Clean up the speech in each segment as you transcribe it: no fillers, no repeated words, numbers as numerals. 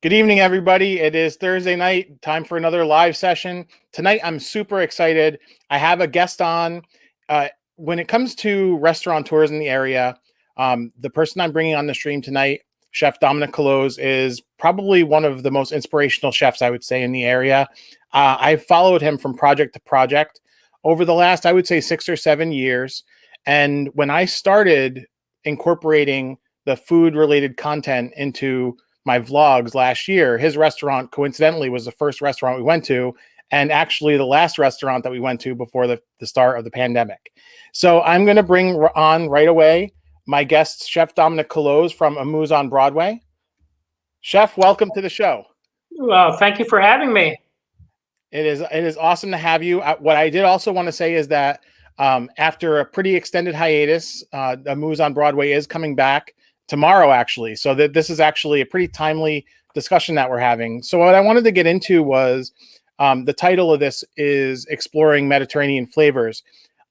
Good evening, everybody. It is Thursday night, time for another live session. Tonight, I'm super excited. I have a guest on. When it comes to restaurateurs in the area, the person I'm bringing on the stream tonight, Chef Dominic Colose, is probably one of the most inspirational chefs, I would say, in the area. I've followed him from project to project over the last, I would say, 6 or 7 years. And when I started incorporating the food-related content into my vlogs last year, his restaurant coincidentally was the first restaurant we went to, and actually the last restaurant that we went to before the start of the pandemic. So I'm going to bring on right away my guest, Chef Dominic Colose from Outage on Broadway. Chef, welcome to the show. Well, thank you for having me. It is awesome to have you. What I did also want to say is that after a pretty extended hiatus, Outage on Broadway is coming back tomorrow, actually. So that this is actually a pretty timely discussion that we're having. So what I wanted to get into was the title of this is Exploring Mediterranean Flavors.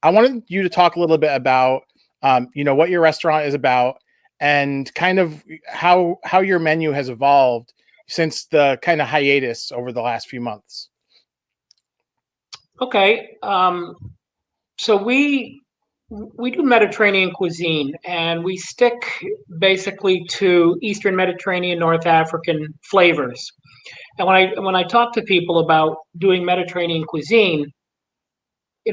I wanted you to talk a little bit about what your restaurant is about and kind of how your menu has evolved since the kind of hiatus over the last few months. Okay. So we do Mediterranean cuisine, and we stick basically to Eastern Mediterranean, North African flavors. And when I talk to people about doing Mediterranean cuisine,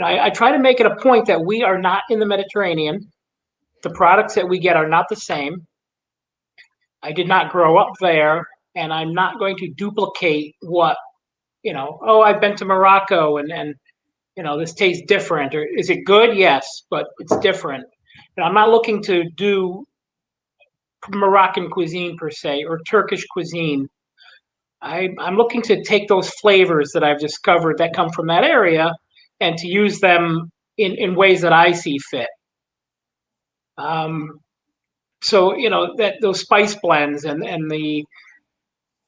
I try to make it a point that we are not in the Mediterranean. The products that we get are not the same. I did not grow up there, and I'm not going to duplicate what, I've been to Morocco and this tastes different. Or is it good? Yes, but it's different. And I'm not looking to do Moroccan cuisine per se or Turkish cuisine. I'm looking to take those flavors that I've discovered that come from that area and to use them in ways that I see fit. So that those spice blends and a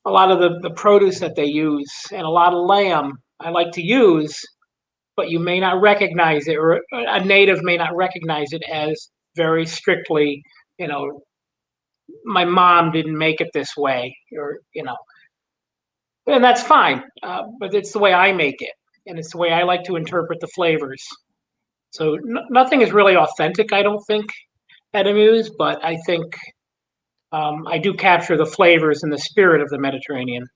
lot of the produce that they use and a lot of lamb I like to use, but you may not recognize it, or a native may not recognize it as very strictly, my mom didn't make it this way, or, and that's fine. But it's the way I make it, and it's the way I like to interpret the flavors. So nothing is really authentic, I don't think, at Amuse, but I think I do capture the flavors and the spirit of the Mediterranean.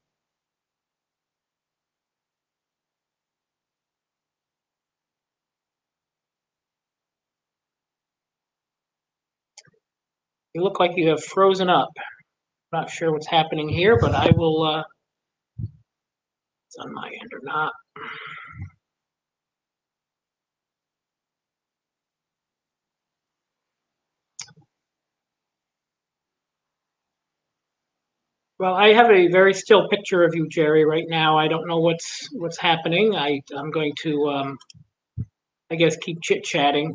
You look like you have frozen up. I'm not sure what's happening here, but I will, it's on my end or not. Well, I have a very still picture of you, Jerry, right now. I don't know what's happening. I'm going to, I guess, keep chit-chatting.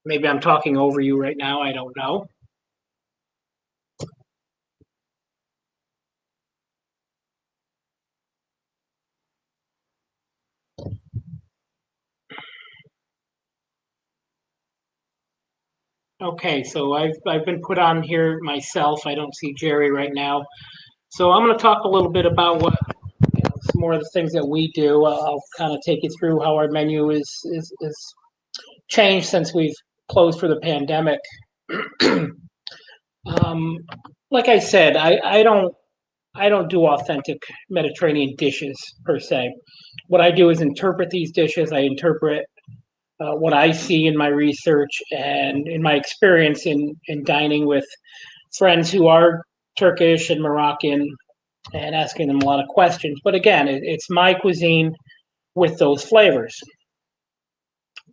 Maybe I'm talking over you right now. I don't know. Okay, so I've been put on here myself. I don't see Jerry right now. So I'm going to talk a little bit about what some more of the things that we do. I'll kind of take you through how our menu is changed since we've closed for the pandemic. Like I said, I don't do authentic Mediterranean dishes per se. What I do is interpret these dishes. I interpret what I see in my research and in my experience in dining with friends who are Turkish and Moroccan and asking them a lot of questions. But again, it's my cuisine with those flavors.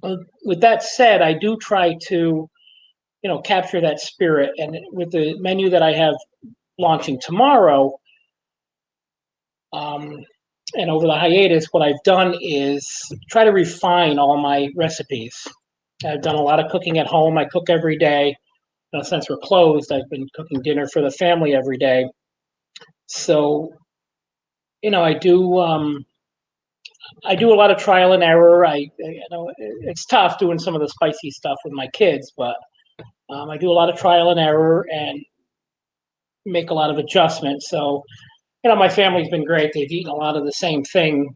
With that said, I do try to, capture that spirit. And with the menu that I have launching tomorrow, and over the hiatus, what I've done is try to refine all my recipes. I've done a lot of cooking at home. I cook every day. Since we're closed, I've been cooking dinner for the family every day. So, I do a lot of trial and error. It's tough doing some of the spicy stuff with my kids, but I do a lot of trial and error and make a lot of adjustments. So my family's been great. They've eaten a lot of the same thing,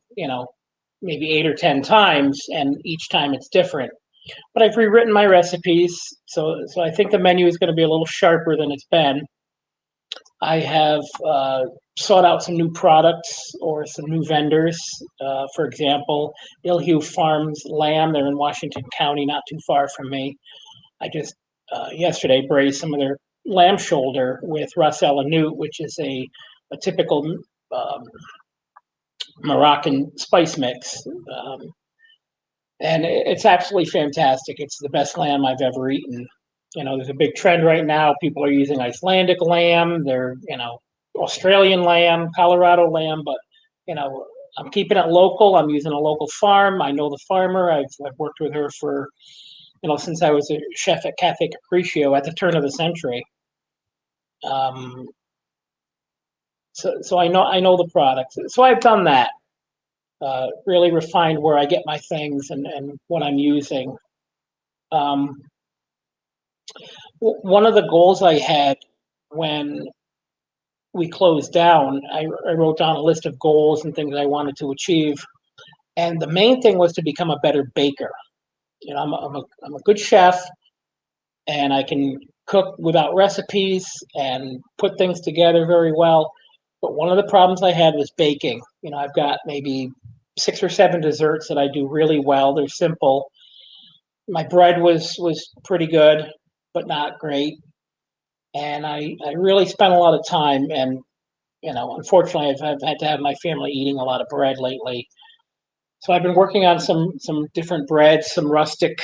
maybe 8 or 10 times, and each time it's different. But I've rewritten my recipes, so I think the menu is going to be a little sharper than it's been. I have sought out some new products or some new vendors. For example, Ilhu Farms lamb. They're in Washington County, not too far from me. I just yesterday braised some of their lamb shoulder with ras el hanout, which is a typical um, Moroccan spice mix. And it's absolutely fantastic. It's the best lamb I've ever eaten. There's a big trend right now. People are using Icelandic lamb. They're, Australian lamb, Colorado lamb, but, I'm keeping it local. I'm using a local farm. I know the farmer. I've worked with her for, since I was a chef at Cafe Capriccio at the turn of the century. So I know the products. So I've done that. Really refined where I get my things and what I'm using. One of the goals I had when we closed down, I wrote down a list of goals and things I wanted to achieve. And the main thing was to become a better baker. I'm a good chef, and I can cook without recipes and put things together very well. But one of the problems I had was baking. I've got maybe 6 or 7 desserts that I do really well. They're simple. My bread was pretty good, but not great. And I really spent a lot of time, and unfortunately, I've had to have my family eating a lot of bread lately. So I've been working on some different breads, some rustic,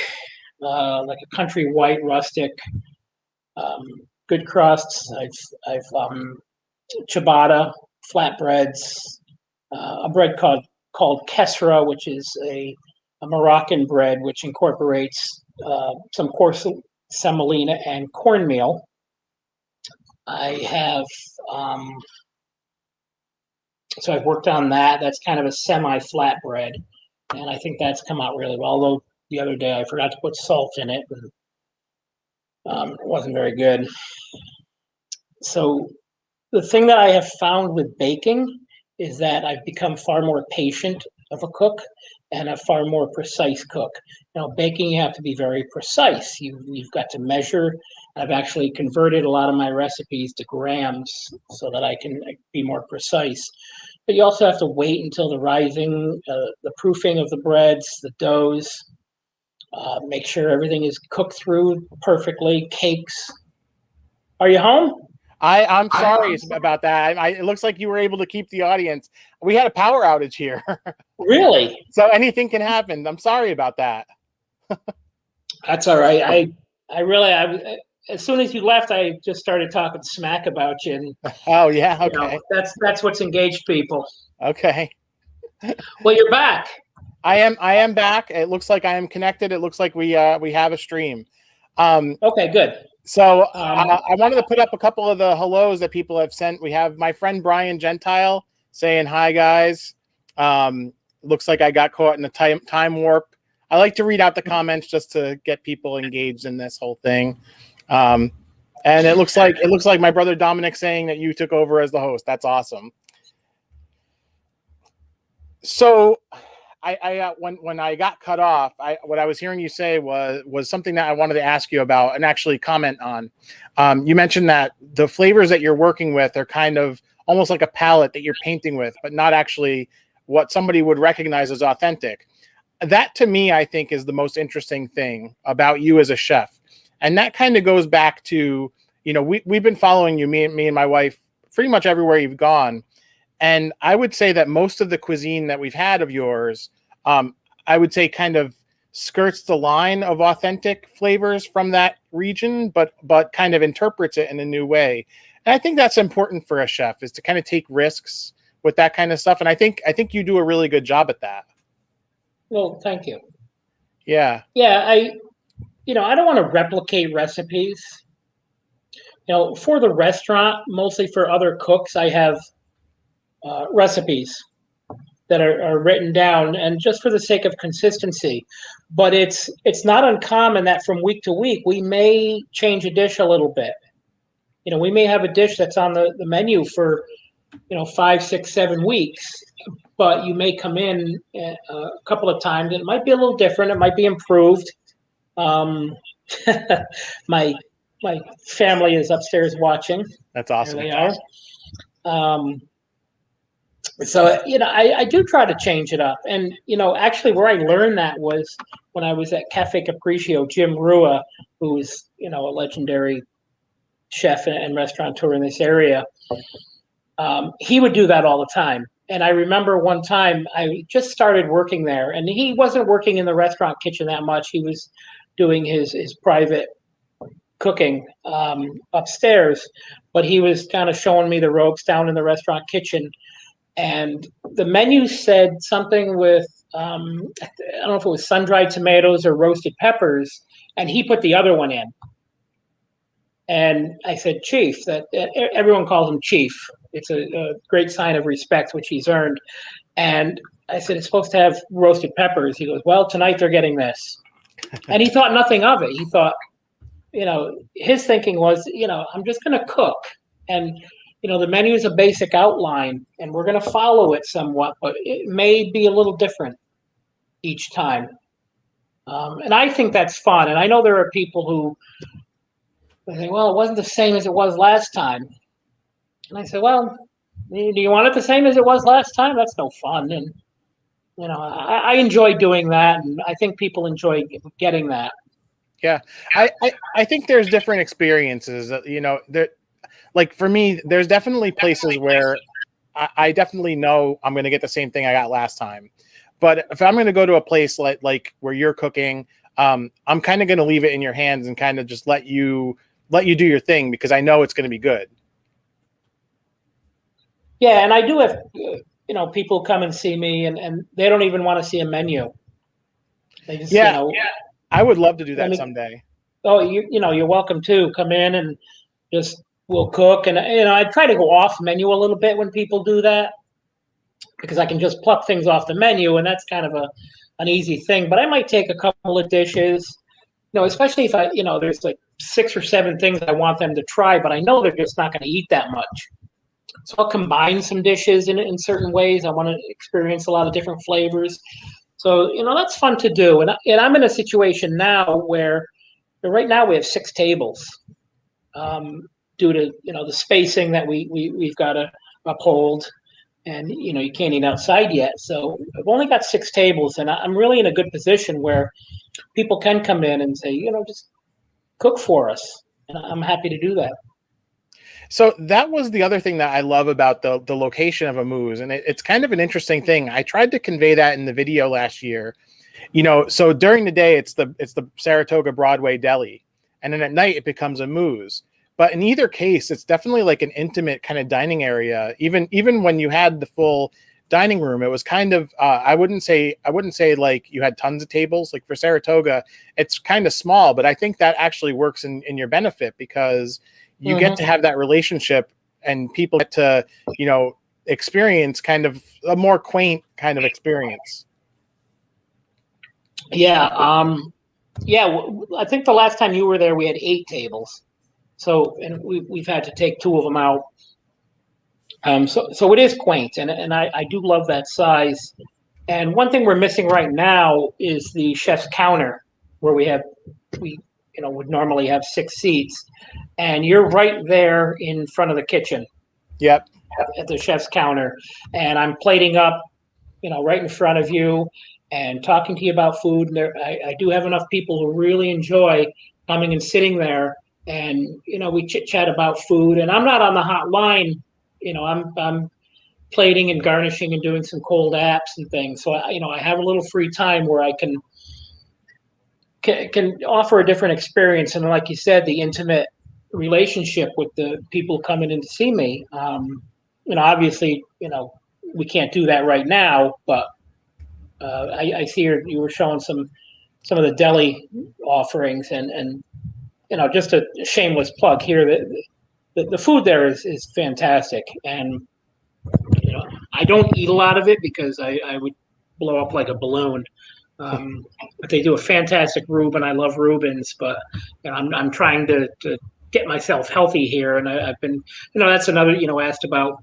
like a country white rustic, good crusts. I've ciabatta, flatbreads, a bread called kesra, which is a Moroccan bread which incorporates some coarse semolina and cornmeal. I have so I've worked on that. That's kind of a semi-flat bread, and I think that's come out really well. Although the other day I forgot to put salt in it, and it wasn't very good. So the thing that I have found with baking is that I've become far more patient of a cook and a far more precise cook. Baking, you have to be very precise. You've got to measure. I've actually converted a lot of my recipes to grams so that I can be more precise. But you also have to wait until the rising, the proofing of the breads, the doughs, make sure everything is cooked through perfectly. Cakes. Are you home? I'm sorry about that. It looks like you were able to keep the audience. We had a power outage here. Really? So anything can happen. I'm sorry about that. That's all right. I as soon as you left, I just started talking smack about you. And, oh yeah, okay. That's what's engaged people. Okay. Well, you're back. I am back. It looks like I am connected. It looks like we have a stream. Okay, good. So I wanted to put up a couple of the hellos that people have sent. We have my friend Brian Gentile saying hi, guys. Looks like I got caught in a time warp. I like to read out the comments just to get people engaged in this whole thing. And it looks like my brother Dominic saying that you took over as the host. That's awesome. So when I got cut off, what I was hearing you say was something that I wanted to ask you about and actually comment on. You mentioned that the flavors that you're working with are kind of almost like a palette that you're painting with, but not actually what somebody would recognize as authentic. That to me, I think, is the most interesting thing about you as a chef. And that kind of goes back to, we've been following you, me and my wife, pretty much everywhere you've gone. And I would say that most of the cuisine that we've had of yours, I would say kind of skirts the line of authentic flavors from that region, but kind of interprets it in a new way. And I think that's important for a chef, is to kind of take risks with that kind of stuff. And I think you do a really good job at that. Well, thank you. Yeah. Yeah, I don't want to replicate recipes. For the restaurant, mostly for other cooks, I have recipes that are written down, and just for the sake of consistency. But it's not uncommon that from week to week we may change a dish a little bit. We may have a dish that's on the menu for 5, 6, 7 weeks, but you may come in a couple of times. It might be a little different. It might be improved. Um, my my family is upstairs watching. That's awesome. There they are. So, I do try to change it up. And, actually where I learned that was when I was at Cafe Capriccio. Jim Rua, who's, a legendary chef and restaurateur in this area, he would do that all the time. And I remember one time I just started working there, and he wasn't working in the restaurant kitchen that much. He was doing his private cooking upstairs, but he was kind of showing me the ropes down in the restaurant kitchen. And the menu said something with, I don't know if it was sun-dried tomatoes or roasted peppers, and he put the other one in. And I said, Chief, that everyone calls him Chief. It's a great sign of respect, which he's earned. And I said, it's supposed to have roasted peppers. He goes, well, tonight they're getting this. And he thought nothing of it. He thought, his thinking was, I'm just going to cook. And, the menu is a basic outline, and we're going to follow it somewhat, but it may be a little different each time. And I think that's fun. And I know there are people who think, well, it wasn't the same as it was last time. And I said, well, do you want it the same as it was last time? That's no fun. And, I enjoy doing that, and I think people enjoy getting that. Yeah, I think there's different experiences. There, like for me, there's definitely places where I definitely know I'm going to get the same thing I got last time. But if I'm going to go to a place like where you're cooking, I'm kind of going to leave it in your hands and kind of just let you do your thing, because I know it's going to be good. Yeah, and I do have people come and see me, and they don't even want to see a menu. They just I would love to do that someday. Oh, you're welcome to come in and just we'll cook. And I try to go off menu a little bit when people do that, because I can just pluck things off the menu, and that's kind of an easy thing. But I might take a couple of dishes, especially if there's like 6 or 7 things I want them to try, but I know they're just not going to eat that much. So I'll combine some dishes in certain ways. I want to experience a lot of different flavors. So, that's fun to do. And I'm in a situation now where right now we have 6 tables due to, the spacing that we've got to uphold. And, you can't eat outside yet. So I've only got 6 tables, and I'm really in a good position where people can come in and say, just cook for us. And I'm happy to do that. So that was the other thing that I love about the location of Amuse, and it's kind of an interesting thing. I tried to convey that in the video last year. So during the day it's the Saratoga Broadway Deli, and then at night it becomes Amuse. But in either case, it's definitely like an intimate kind of dining area. Even when you had the full dining room, it was kind of I wouldn't say like you had tons of tables. Like for Saratoga, it's kind of small, but I think that actually works in your benefit, because you get to have that relationship, and people get to, experience kind of a more quaint kind of experience. Yeah. I think the last time you were there, we had 8 tables. So, and we've had to take 2 of them out. So it is quaint, and I do love that size. And one thing we're missing right now is the chef's counter, where we would normally have 6 seats, and you're right there in front of the kitchen. Yep. At the chef's counter, and I'm plating up, right in front of you, and talking to you about food. And I do have enough people who really enjoy coming and sitting there, and we chit chat about food. And I'm not on the hot line. I'm plating and garnishing and doing some cold apps and things. So I have a little free time where I can offer a different experience. And like you said, the intimate relationship with the people coming in to see me. Obviously, we can't do that right now, but I see you were showing some of the deli offerings, and just a shameless plug here, that the food there is fantastic. And I don't eat a lot of it because I would blow up like a balloon. But they do a fantastic Reuben. I love Reubens, but I'm trying to get myself healthy here, and I've been, that's another, asked about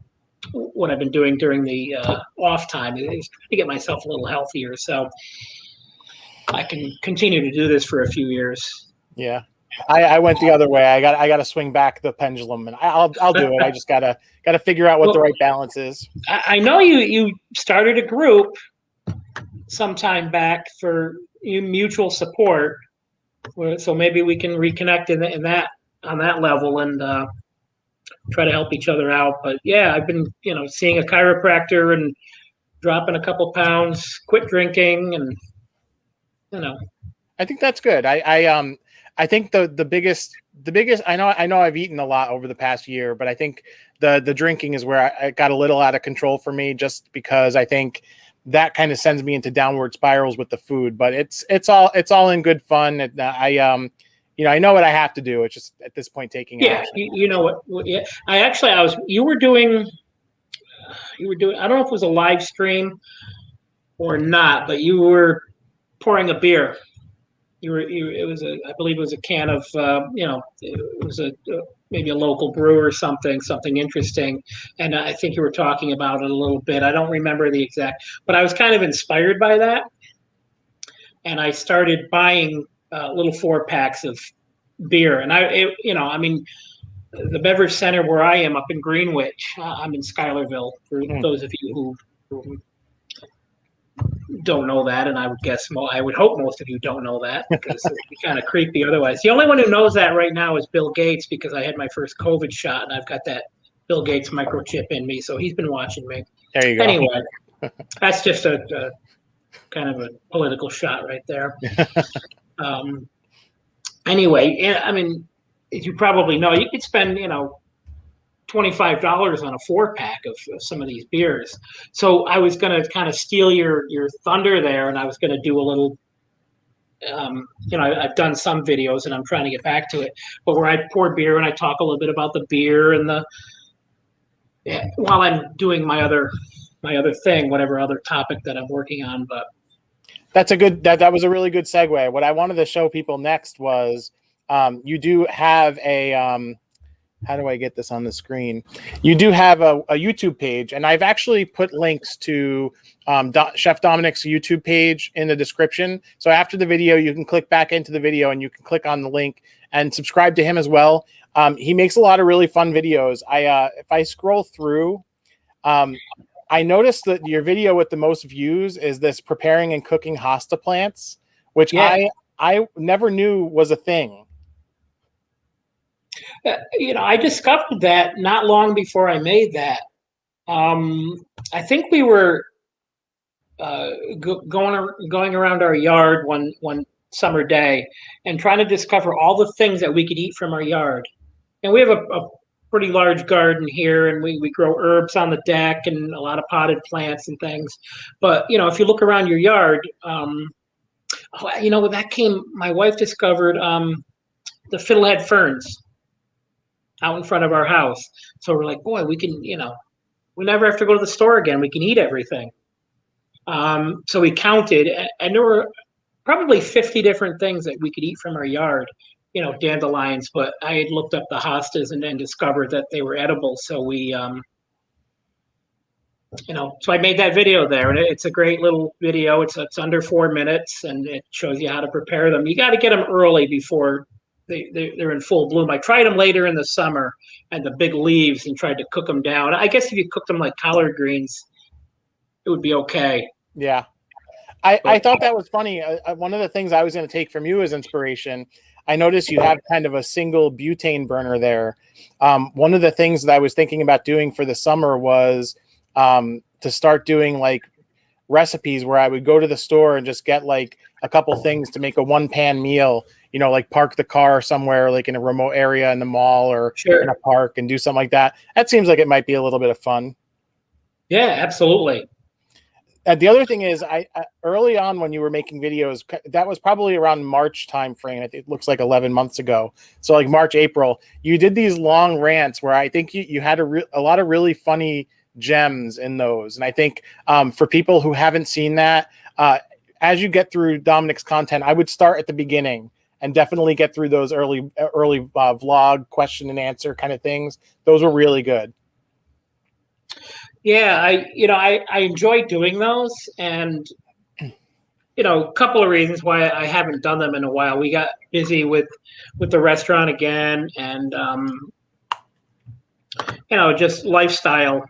what I've been doing during the off time is to get myself a little healthier, so I can continue to do this for a few years. Yeah. I went the other way. I got to swing back the pendulum, and I'll do it. I just gotta figure out what the right balance is. I know you started a group sometime back for mutual support, so maybe we can reconnect in that on that level and try to help each other out. But yeah, I've been seeing a chiropractor and dropping a couple pounds, quit drinking, and I think that's good. I think the biggest I know I've eaten a lot over the past year, but I think the drinking is where I got a little out of control for me, just because I think that kind of sends me into downward spirals with the food. But it's all in good fun. And I know what I have to do. It's just at this point taking action. you know what? Yeah, you were doing. I don't know if it was a live stream or not, but you were pouring a beer. I believe it was a can of, it was maybe a local brew or something interesting. And I think you were talking about it a little bit. I don't remember the exact, but I was kind of inspired by that. And I started buying little 4-packs of beer. And the beverage center where I am up in Greenwich, I'm in Schuylerville, for those of you who don't know that, and I would hope most of you don't know that, because it'd be kind of creepy otherwise. The only one who knows that right now is Bill Gates, because I had my first COVID shot and I've got that Bill Gates microchip in me, so he's been watching me. There you go. Anyway, that's just a kind of a political shot right there. Anyway, I mean, as you probably know, you could spend $25 on a 4-pack of some of these beers. So I was going to kind of steal your thunder there, and I was going to do a little, I've done some videos and I'm trying to get back to it, but where I pour beer and I talk a little bit about the beer and while I'm doing my other thing, whatever other topic that I'm working on. But that was a really good segue. What I wanted to show people next was you do have a how do I get this on the screen? You do have a YouTube page, and I've actually put links to Chef Dominic's YouTube page in the description. So after the video, you can click back into the video and you can click on the link and subscribe to him as well. He makes a lot of really fun videos. If I scroll through, I noticed that your video with the most views is this preparing and cooking hosta plants, which I never knew was a thing. I discovered that not long before I made that. I think we were going around our yard one summer day and trying to discover all the things that we could eat from our yard. And we have a pretty large garden here, and we grow herbs on the deck and a lot of potted plants and things. But if you look around your yard, my wife discovered the fiddlehead ferns out in front of our house. So we're like, boy, we can, we never have to go to the store again. We can eat everything. So we counted, and there were probably 50 different things that we could eat from our yard, dandelions. But I had looked up the hostas and then discovered that they were edible. So we, so I made that video there, and it's a great little video. It's under 4 minutes, and it shows you how to prepare them. You got to get them early before they're in full bloom. I tried them later in the summer and the big leaves and tried to cook them down. I guess if you cook them like collard greens, it would be okay. Yeah. I thought that was funny. One of the things I was going to take from you as inspiration, I noticed you have kind of a single butane burner there. One of the things that I was thinking about doing for the summer was to start doing like recipes where I would go to the store and just get like a couple things to make a 1-pan meal, like park the car somewhere like in a remote area in the mall or in a park and do something like that. That seems like it might be a little bit of fun. Yeah, absolutely. The other thing is I early on when you were making videos, that was probably around March time frame. It looks like 11 months ago. So like March, April, you did these long rants where I think you had a lot of really funny gems in those. And I think for people who haven't seen that, as you get through Dominic's content, I would start at the beginning and definitely get through those early vlog question and answer kind of things. Those were really good. Yeah, I enjoy doing those, and a couple of reasons why I haven't done them in a while. We got busy with the restaurant again, and just lifestyle.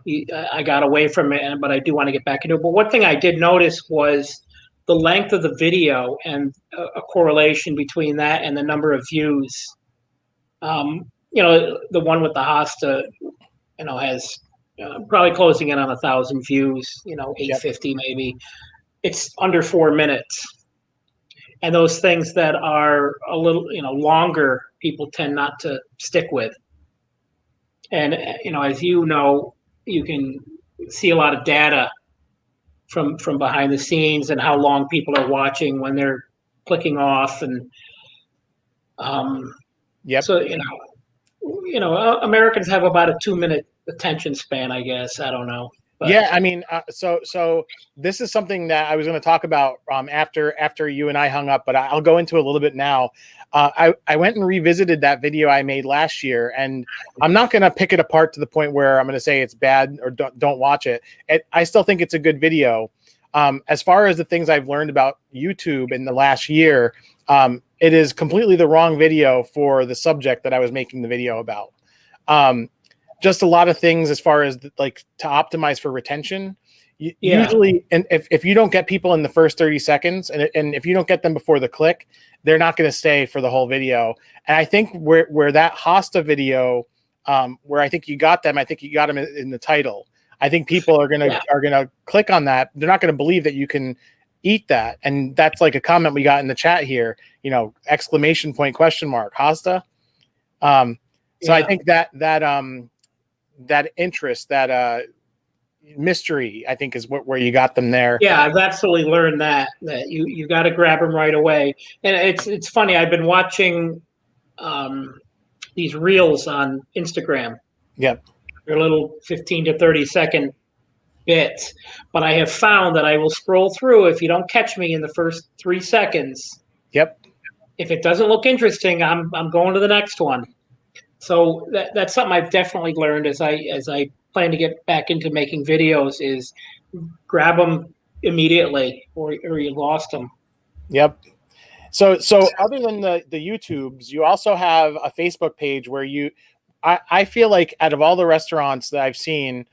I got away from it, but I do want to get back into it. But one thing I did notice was the length of the video and a correlation between that and the number of views. The one with the Hosta, has probably closing in on 1,000 views. Yep. 850 maybe. It's under 4 minutes. And those things that are a little, longer, people tend not to stick with. And as you know, you can see a lot of data from behind the scenes and how long people are watching when they're clicking off, and Yep. so Americans have about a 2-minute attention span, I guess. I don't know. But. Yeah, I mean, so this is something that I was going to talk about after you and I hung up, but I'll go into a little bit now. I went and revisited that video I made last year, and I'm not going to pick it apart to the point where I'm going to say it's bad or don't watch it. I still think it's a good video. As far as the things I've learned about YouTube in the last year, it is completely the wrong video for the subject that I was making the video about. Just a lot of things as far as like to optimize for retention. Usually, and if you don't get people in the first 30 seconds, and if you don't get them before the click, they're not going to stay for the whole video. And I think where that Hosta video, where I think you got them in the title. I think people are gonna click on that. They're not going to believe that you can eat that. And that's like a comment we got in the chat here. Exclamation point, question mark, Hosta. So I think that interest, that mystery, I think is where you got them there. Yeah, I've absolutely learned that you got to grab them right away. And it's funny. I've been watching these reels on Instagram. Yep. They're little 15 to 30 second bits, but I have found that I will scroll through if you don't catch me in the first 3 seconds. Yep. If it doesn't look interesting, I'm going to the next one. So that's something I've definitely learned as I plan to get back into making videos, is grab them immediately or you lost them. Yep. So other than the YouTubes, you also have a Facebook page where I feel like out of all the restaurants that I've seen,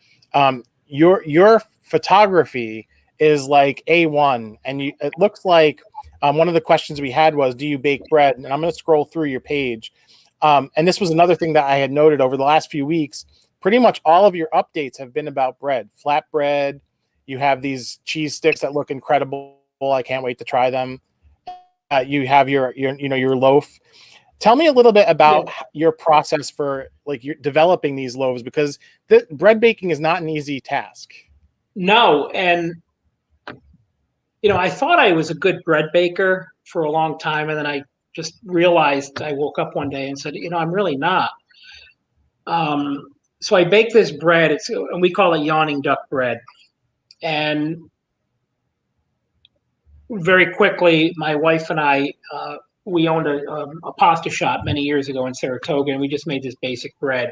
your photography is like A1, and it looks like one of the questions we had was, do you bake bread? And I'm going to scroll through your page. And this was another thing that I had noted over the last few weeks. Pretty much all of your updates have been about bread, flatbread. You have these cheese sticks that look incredible. I can't wait to try them. You have your loaf. Tell me a little bit about your process for you're developing these loaves, because the bread baking is not an easy task. No, and I thought I was a good bread baker for a long time, and then I just realized, I woke up one day and said, I'm really not. So I baked this bread. And we call it yawning duck bread. And very quickly, my wife and I, we owned a pasta shop many years ago in Saratoga, and we just made this basic bread.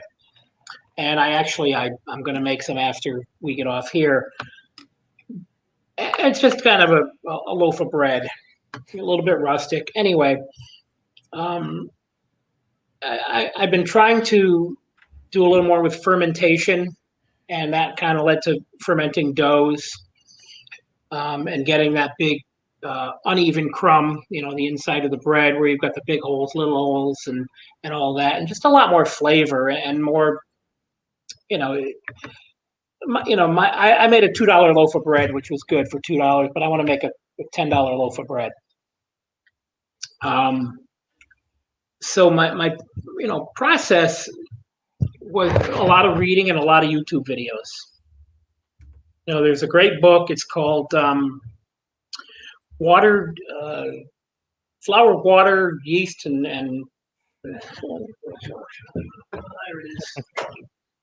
And I'm going to make some after we get off here. It's just kind of a loaf of bread, a little bit rustic. Anyway, I've been trying to do a little more with fermentation, and that kind of led to fermenting doughs, and getting that big uneven crumb, the inside of the bread where you've got the big holes, little holes, and all that, and just a lot more flavor and more, I made a $2 loaf of bread, which was good for $2, but I want to make a $10 loaf of bread. So my process was a lot of reading and a lot of YouTube videos. There's a great book. It's called Flour, Water, Yeast, and there it is.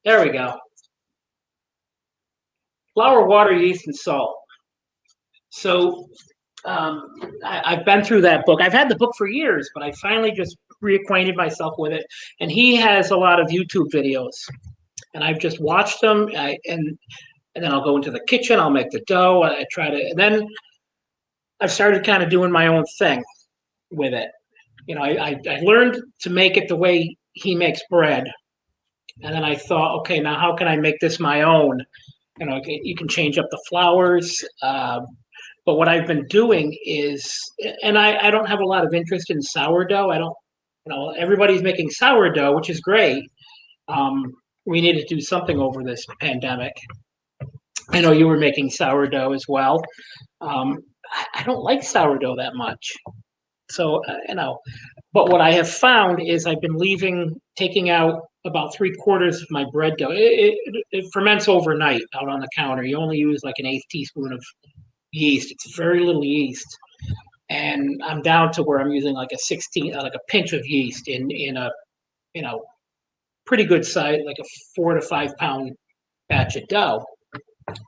There we go. Flour, water, yeast, and salt. So I've been through that book. I've had the book for years, but I finally just reacquainted myself with it. And he has a lot of YouTube videos. and I've just watched them. And then I'll go into the kitchen. I'll make the dough. I try to, and then I've started kind of doing my own thing with it. I learned to make it the way he makes bread, and then I thought, okay, now how can I make this my own? You can change up the flours. But what I've been doing is, and I don't have a lot of interest in sourdough. I don't, everybody's making sourdough, which is great. We need to do something over this pandemic. I know you were making sourdough as well. I don't like sourdough that much. So, but what I have found is I've been taking out about 3/4 of my bread dough. It ferments overnight out on the counter. You only use like an 1/8 teaspoon of yeast. It's very little yeast. And I'm down to where I'm using like a pinch of yeast in a, pretty good size, like a 4 to 5 pound batch of dough.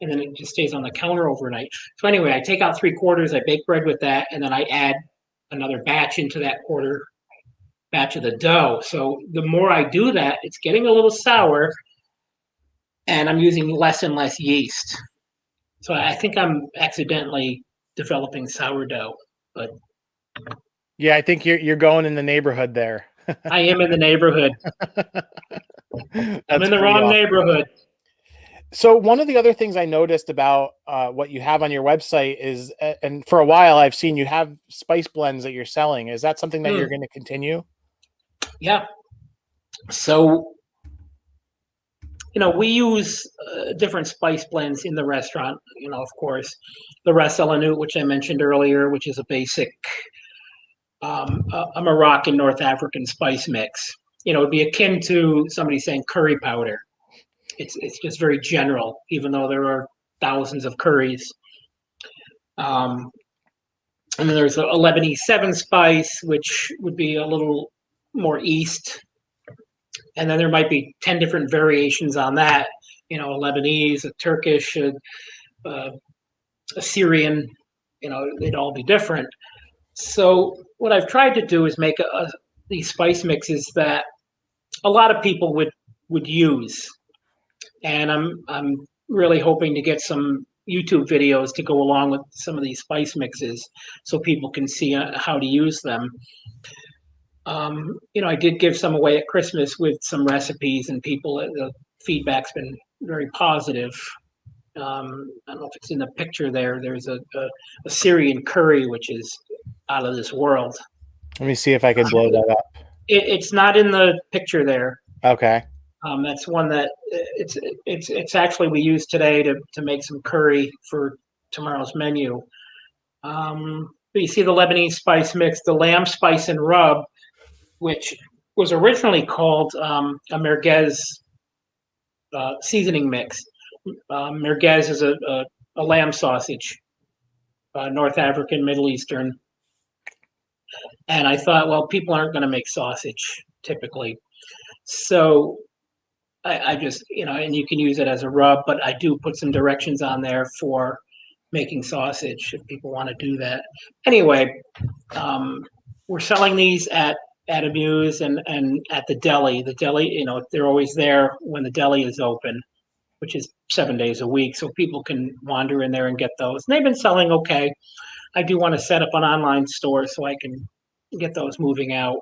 And then it just stays on the counter overnight. So anyway, I take out 3/4, I bake bread with that, and then I add another batch into that quarter batch of the dough. So the more I do that, it's getting a little sour, and I'm using less and less yeast. So I think I'm accidentally developing sourdough, but yeah, I think you're going in the neighborhood there. I am in the neighborhood. I'm in the wrong neighborhood. So one of the other things I noticed about what you have on your website is, and for a while I've seen you have spice blends that you're selling. Is that something that you're going to continue? Yeah. So, we use different spice blends in the restaurant. Of course, the ras el hanout, which I mentioned earlier, which is a basic a Moroccan North African spice mix. It'd be akin to somebody saying curry powder. It's just very general, even though there are thousands of curries. And then there's a Lebanese 7 spice, which would be a little more east. And then there might be 10 different variations on that. A Lebanese, a Turkish, a Syrian. They'd all be different. So what I've tried to do is make these spice mixes that a lot of people would use. And I'm really hoping to get some YouTube videos to go along with some of these spice mixes so people can see how to use them. I did give some away at Christmas with some recipes, and the feedback's been very positive. I don't know if it's in the picture there. There's a Syrian curry, which is out of this world. Let me see if I can blow that up. It's not in the picture there. Okay. That's one that it's actually we use today to make some curry for tomorrow's menu. But you see the Lebanese spice mix, the lamb spice and rub, which was originally called a merguez seasoning mix. Merguez is a lamb sausage, North African, Middle Eastern. And I thought, well, people aren't going to make sausage typically. So I just, and you can use it as a rub, but I do put some directions on there for making sausage if people want to do that. Anyway, we're selling these at Amuse and at the deli. The deli, they're always there when the deli is open, which is 7 days a week. So people can wander in there and get those. And they've been selling okay. I do want to set up an online store so I can get those moving out.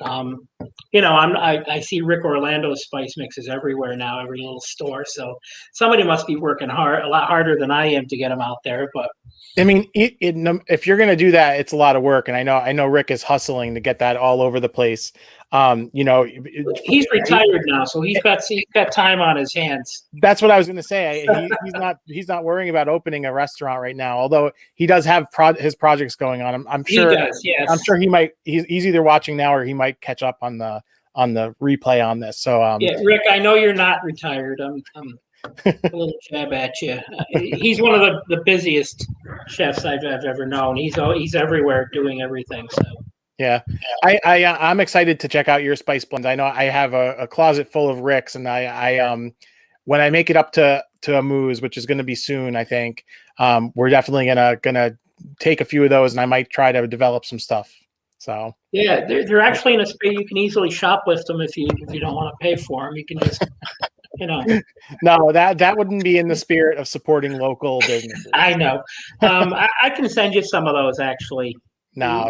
I see Rick Orlando's spice mixes everywhere now, every little store. So somebody must be working hard, a lot harder than I am to get them out there. But I mean, if you're going to do that, it's a lot of work, and I know Rick is hustling to get that all over the place. He's retired now, so he's got time on his hands. That's what I was going to say. He's not worrying about opening a restaurant right now, although he does have his projects going on. I'm sure he does. Yes, I'm sure he might. He's either watching now or he might catch up on the replay on this. So yeah, Rick, I know you're not retired. I'm a little jab at you. He's one of the busiest chefs I've ever known. He's everywhere doing everything. So. Yeah, I'm excited to check out your spice blends. I know I have a closet full of Ricks, and I when I make it up to Amuse, which is going to be soon, I think we're definitely gonna take a few of those, and I might try to develop some stuff. So yeah, they're actually in a space you can easily shoplift them if you don't want to pay for them. You can just No, that wouldn't be in the spirit of supporting local businesses. I know. I can send you some of those, actually. No,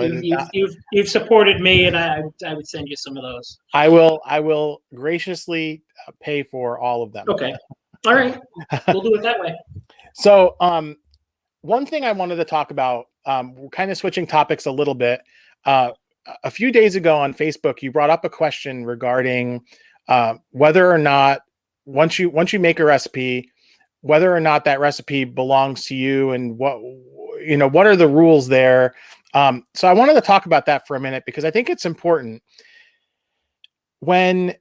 You've supported me, and I would send you some of those. I will graciously pay for all of them. Okay. All right. We'll do it that way. So, one thing I wanted to talk about, we're kind of switching topics a little bit. A few days ago on Facebook, you brought up a question regarding whether or not once you make a recipe, whether or not that recipe belongs to you, and what are the rules there. So I wanted to talk about that for a minute because I think it's important when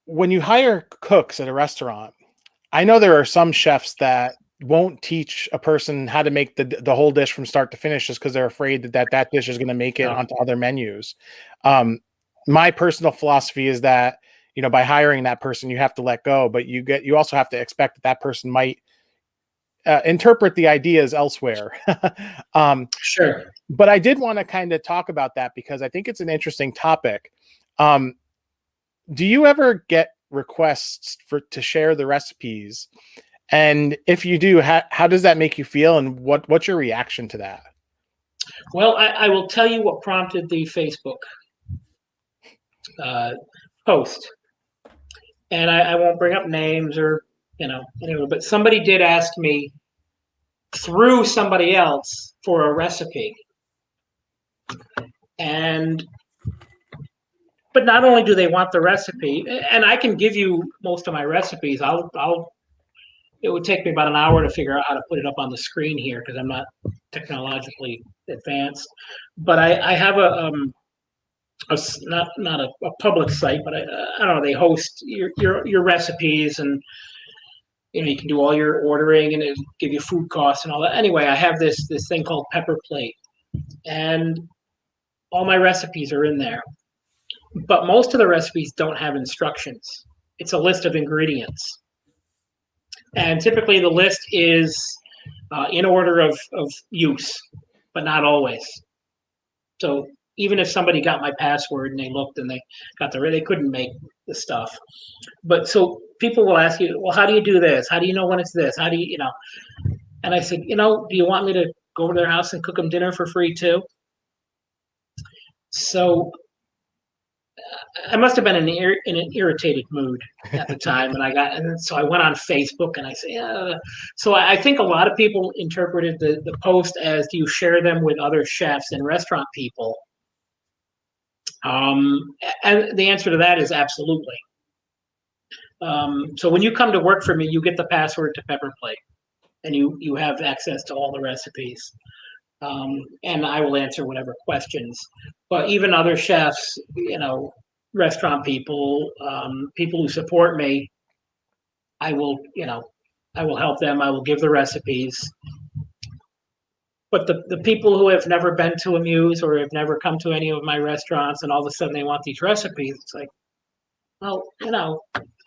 you hire cooks at a restaurant. I know there are some chefs that won't teach a person how to make the whole dish from start to finish just because they're afraid that dish is going to make it onto other menus. My personal philosophy is that, by hiring that person, you have to let go, but you also have to expect that person might interpret the ideas elsewhere. Sure. But I did want to kind of talk about that because I think it's an interesting topic. Do you ever get requests to share the recipes? And if you do, how does that make you feel? And what's your reaction to that? Well, I will tell you what prompted the Facebook post. And I won't bring up names or, anyway, but somebody did ask me through somebody else for a recipe. But not only do they want the recipe, and I can give you most of my recipes. It would take me about an hour to figure out how to put it up on the screen here because I'm not technologically advanced. But I have not a public site, but I don't know. They host your recipes, and you can do all your ordering, and it give you food costs and all that. Anyway, I have this thing called Pepper Plate, and all my recipes are in there. But most of the recipes don't have instructions. It's a list of ingredients. And typically the list is in order of use, but not always. So even if somebody got my password and they looked and they got they couldn't make the stuff. But so people will ask you, well, how do you do this? How do you know when it's this? How do you, And I said, do you want me to go over to their house and cook them dinner for free too? So I must have been in an irritated mood at the time, and so I went on Facebook and I said, So I think a lot of people interpreted the post as, do you share them with other chefs and restaurant people? And the answer to that is absolutely. So when you come to work for me, you get the password to Pepper Plate, and you have access to all the recipes. And I will answer whatever questions. But even other chefs, restaurant people, people who support me, I will help them. I will give the recipes. But the people who have never been to Amuse or have never come to any of my restaurants, and all of a sudden they want these recipes, it's like, well,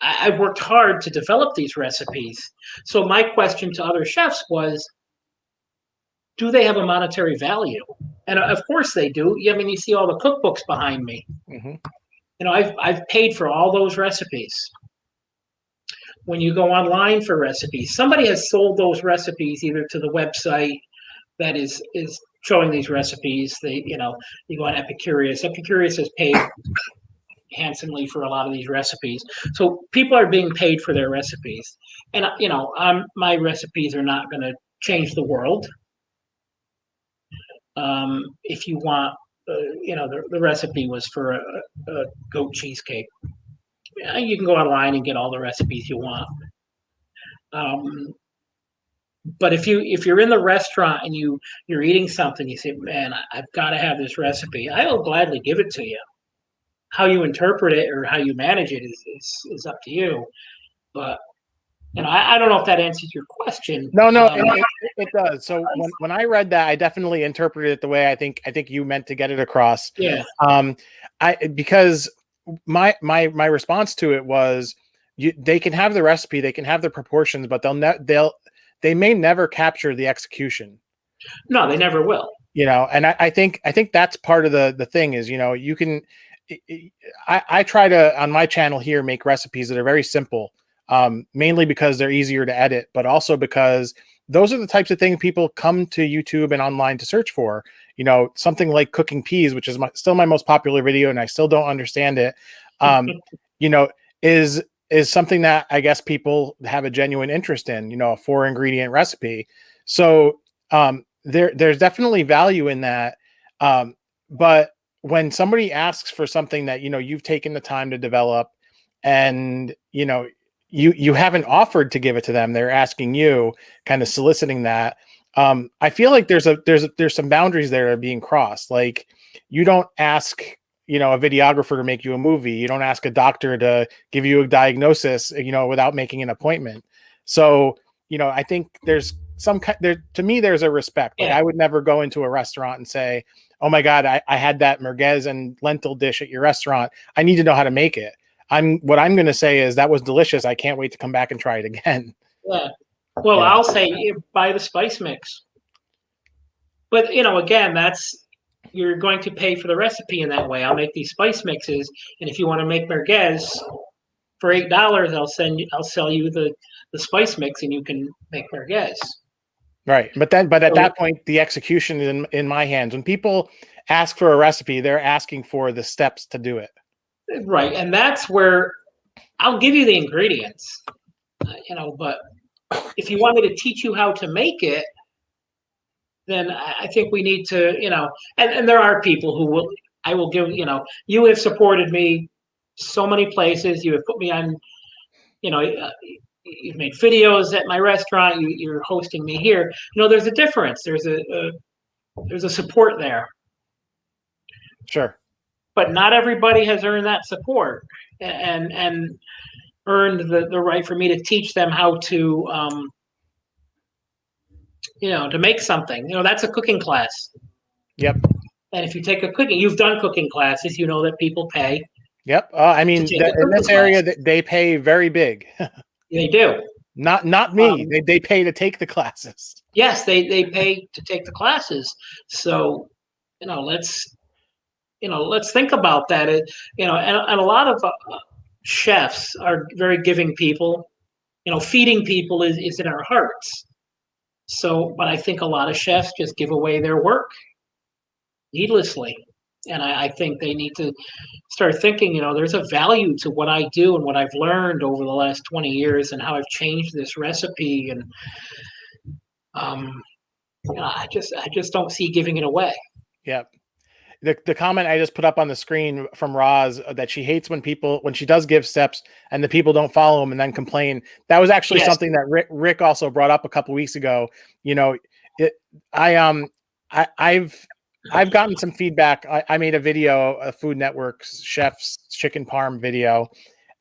I've worked hard to develop these recipes. So my question to other chefs was, do they have a monetary value? And of course they do. I mean, you see all the cookbooks behind me. Mm-hmm. I've paid for all those recipes. When you go online for recipes, somebody has sold those recipes either to the website that is showing these recipes. You go on Epicurious. Epicurious has paid handsomely for a lot of these recipes. So people are being paid for their recipes. And, my recipes are not going to change the world. If you want, the recipe was for a goat cheesecake. You can go online and get all the recipes you want. But if you're in the restaurant and you're eating something, you say, man, I've got to have this recipe. I will gladly give it to you. How you interpret it or how you manage it is up to you. But I don't know if that answers your question. No, it does. So when I read that, I definitely interpreted it the way I think you meant to get it across. Yeah. Because my response to it was, they can have the recipe, they can have the proportions, but they may never capture the execution. No, they never will. And I think that's part of the thing is, you can, I try to, on my channel here, make recipes that are very simple, mainly because they're easier to edit, but also because those are the types of things people come to YouTube and online to search for. You know, something like cooking peas, which is still my most popular video, and I still don't understand it. You know, is something that I guess people have a genuine interest in. You know, a 4-ingredient recipe. So there's definitely value in that. But when somebody asks for something that, you know, you've taken the time to develop, and, you know, you haven't offered to give it to them, they're asking you, kind of soliciting that. I feel like there's some boundaries there that are being crossed. Like, you don't ask, you know, a videographer to make you a movie. You don't ask a doctor to give you a diagnosis, you know, without making an appointment. So, you know, I think there's some kind there, to me, there's a respect. Like, Yeah. I would never go into a restaurant and say, oh my God, I had that merguez and lentil dish at your restaurant. I need to know how to make it. What I'm going to say is that was delicious. I can't wait to come back and try it again. Yeah. Well, Yeah. I'll say buy the spice mix. But, you know, again, you're going to pay for the recipe in that way. I'll make these spice mixes, and if you want to make merguez for $8, I'll sell you the spice mix, and you can make merguez. Right. But at So, that point, the execution is in my hands. When people ask for a recipe, they're asking for the steps to do it. right, and that's where I'll give you the ingredients, you know, but if you want me to teach you how to make it, then I think we need to, you know, and there are people who I will give, you know, you have supported me so many places. You have put me on, you know, you've made videos at my restaurant. You're hosting me here. You know, there's a difference. There's a support there. Sure. But not everybody has earned that support and earned the right for me to teach them how to, you know, to make something. You know, that's a cooking class. Yep. And if you take a cooking, you've done cooking classes, you know that people pay. Yep. I mean, in this area, they pay very big. They do. Not me. They pay to take the classes. Yes, they pay to take the classes. So, you know, let's think about that. You know, and a lot of chefs are very giving people. You know, feeding people is in our hearts. So, but I think a lot of chefs just give away their work needlessly. And I think they need to start thinking, you know, there's a value to what I do and what I've learned over the last 20 years and how I've changed this recipe. And you know, I just don't see giving it away. Yep. The comment I just put up on the screen from Roz, that she hates when she does give steps and the people don't follow them and then complain. That was actually something that Rick also brought up a couple weeks ago. You know, I've gotten some feedback. I made a video, a Food Network's chef's chicken parm video,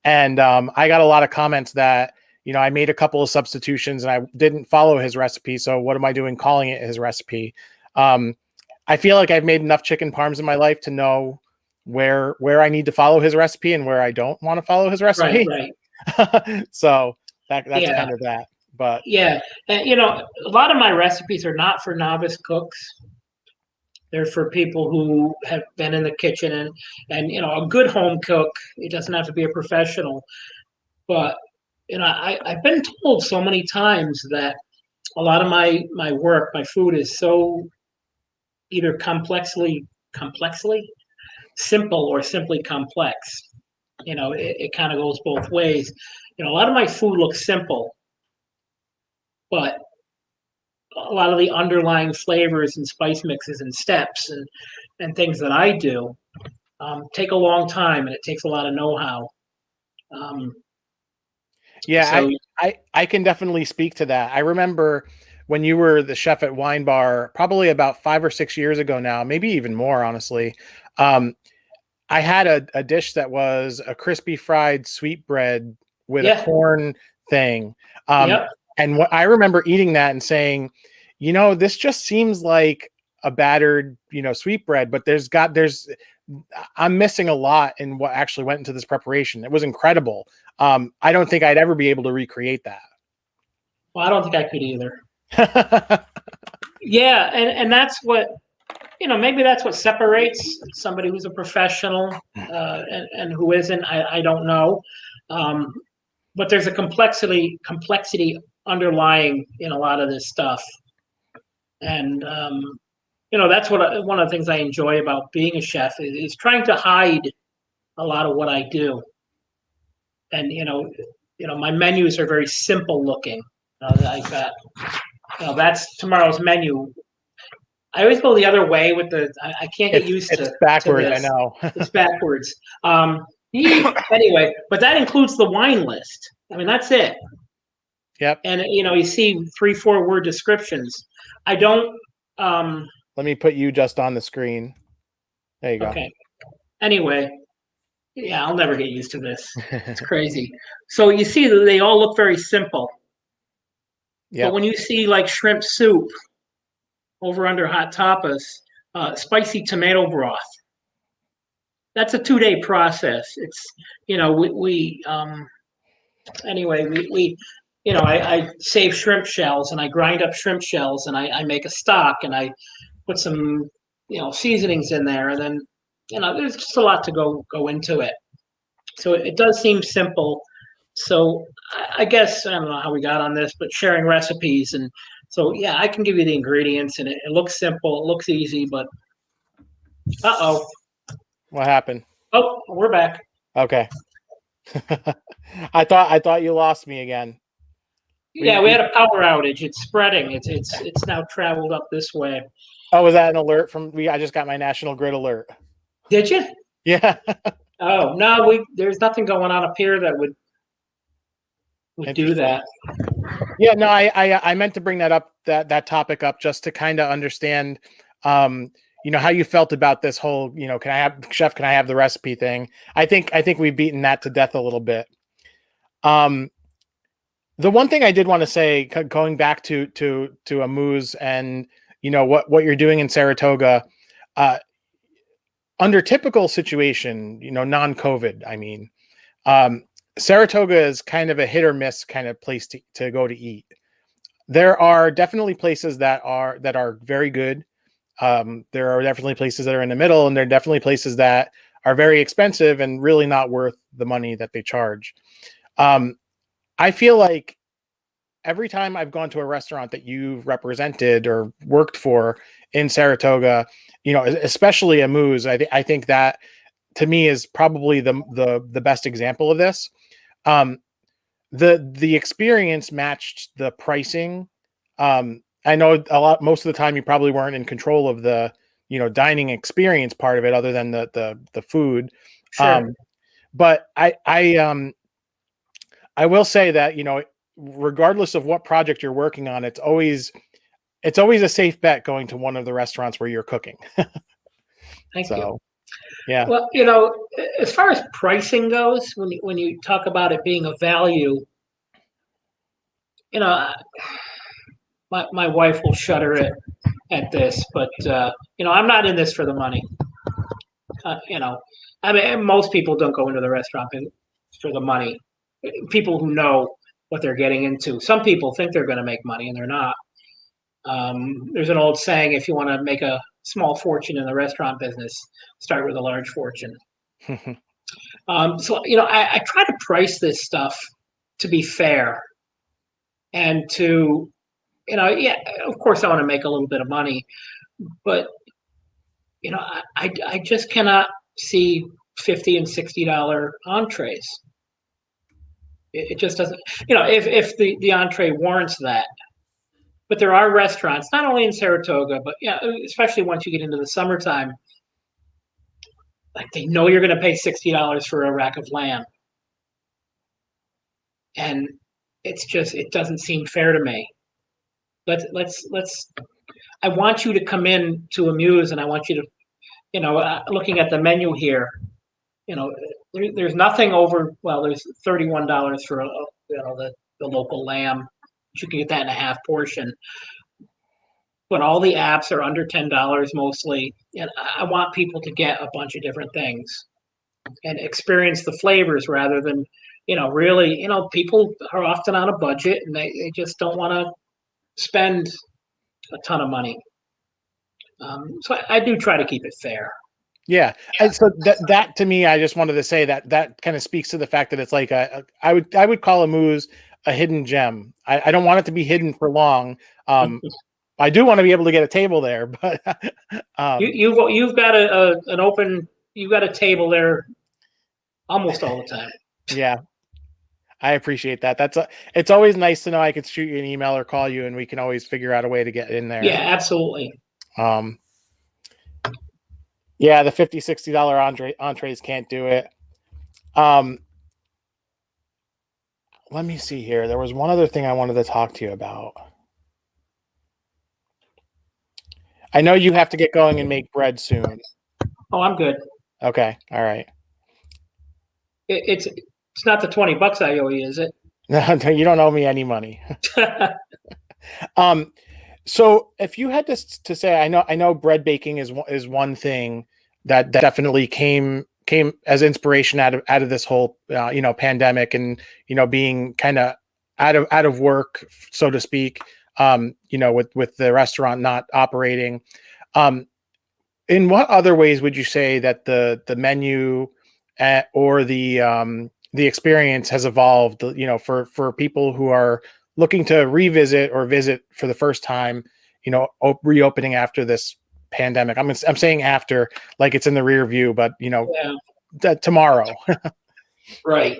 and I got a lot of comments that, you know, I made a couple of substitutions and I didn't follow his recipe. So what am I doing calling it his recipe? I feel like I've made enough chicken parms in my life to know where I need to follow his recipe and where I don't want to follow his recipe. Right. So that's kind of that. But yeah, and, you know, a lot of my recipes are not for novice cooks. They're for people who have been in the kitchen and you know, a good home cook. It doesn't have to be a professional, but you know, I've been told so many times that a lot of my work, my food is so either complexly simple or simply complex. You know, it kind of goes both ways. You know, a lot of my food looks simple, but a lot of the underlying flavors and spice mixes and steps and things that I do take a long time, and it takes a lot of know-how. Yeah, I can definitely speak to that. I remember when you were the chef at Wine Bar, probably about 5 or 6 years ago now, maybe even more, honestly. I had a dish that was a crispy fried sweetbread with a corn thing. And what I remember eating that and saying, you know, this just seems like a battered, you know, sweetbread, but I'm missing a lot in what actually went into this preparation. It was incredible. I don't think I'd ever be able to recreate that. Well, I don't think I could either. Yeah, and that's what maybe that's what separates somebody who's a professional and who isn't. I don't know. But there's a complexity underlying in a lot of this stuff. And, that's one of the things I enjoy about being a chef is trying to hide a lot of what I do. And, my menus are very simple looking. Like that. That's tomorrow's menu. I always go the other way with I can't get used to. It's backwards, to I know. It's backwards. Anyway, but that includes the wine list. I mean, that's it. Yep. And you see 3-4 word descriptions. I don't. Let me put you just on the screen. There you go. Okay. Anyway, yeah, I'll never get used to this. It's crazy. So you see that they all look very simple. Yeah. But when you see like shrimp soup over under hot tapas, spicy tomato broth, that's a 2-day process. It's I save shrimp shells and I grind up shrimp shells and I make a stock and I put some seasonings in there, and then there's just a lot to go into it. So it does seem simple. So I guess I don't know how we got on this, but sharing recipes, and so yeah, I can give you the ingredients, and it looks simple, it looks easy, but what happened? Oh, we're back. Okay. I thought you lost me again. Yeah, we had a power outage. It's spreading. It's now traveled up this way. Oh, was that an alert from I just got my National Grid alert. Did you? Yeah. Oh no, there's nothing going on up here that would do that. Yeah, no, I meant to bring that topic up just to kind of understand how you felt about this whole, can I have the recipe thing? I think we've beaten that to death a little bit. The one thing I did want to say, going back to Amuse and what you're doing in Saratoga, under typical situation, non-COVID, I mean, Saratoga is kind of a hit or miss kind of place to go to eat. There are definitely places that are very good. There are definitely places that are in the middle, and there are definitely places that are very expensive and really not worth the money that they charge. I feel like every time I've gone to a restaurant that you've represented or worked for in Saratoga, especially Amuse, I think that to me is probably the best example of this. The experience matched the pricing. I know most of the time you probably weren't in control of the dining experience part of it, other than the food. Sure. But I will say that regardless of what project you're working on, it's always a safe bet going to one of the restaurants where you're cooking. Thank you. Yeah. Well, as far as pricing goes, when you talk about it being a value, my wife will shudder at this, but I'm not in this for the money. I mean, most people don't go into the restaurant for the money. People who know what they're getting into. Some people think they're going to make money and they're not. There's an old saying: if you want to make a small fortune in the restaurant business, start with a large fortune. So I try to price this stuff to be fair, and to of course I want to make a little bit of money, but I just cannot see $50 and $60 entrees. It just doesn't. If the entree warrants that. But there are restaurants, not only in Saratoga, but especially once you get into the summertime, like they know you're going to pay $60 for a rack of lamb, and it doesn't seem fair to me. Let's. I want you to come in to Amuse, and I want you to, looking at the menu here, there's nothing over. Well, there's $31 for the local lamb. You can get that in a half portion. But all the apps are under $10 mostly. And I want people to get a bunch of different things and experience the flavors rather than, really, people are often on a budget and they just don't want to spend a ton of money. So I do try to keep it fair. Yeah. And so that to me, I just wanted to say that kind of speaks to the fact that it's like I would call a moose a hidden gem. I don't want it to be hidden for long. I do want to be able to get a table there, but You've got you've got a table there almost all the time. yeah, I appreciate that. It's always nice to know I could shoot you an email or call you and we can always figure out a way to get in there. Yeah, absolutely. Yeah, the $50-$60 entrees can't do it. Let me see here. There was one other thing I wanted to talk to you about. I know you have to get going and make bread soon. Oh, I'm good. Okay. All right. It's not the $20 I owe you, is it? No, you don't owe me any money. So if you had to say, I know bread baking is one thing that definitely came as inspiration out of this whole pandemic and being kind of out of work, so to speak. With the restaurant not operating. In what other ways would you say that the menu or the experience has evolved? For people who are looking to revisit or visit for the first time, reopening after this pandemic. I'm saying after, like it's in the rear view, but tomorrow. Right.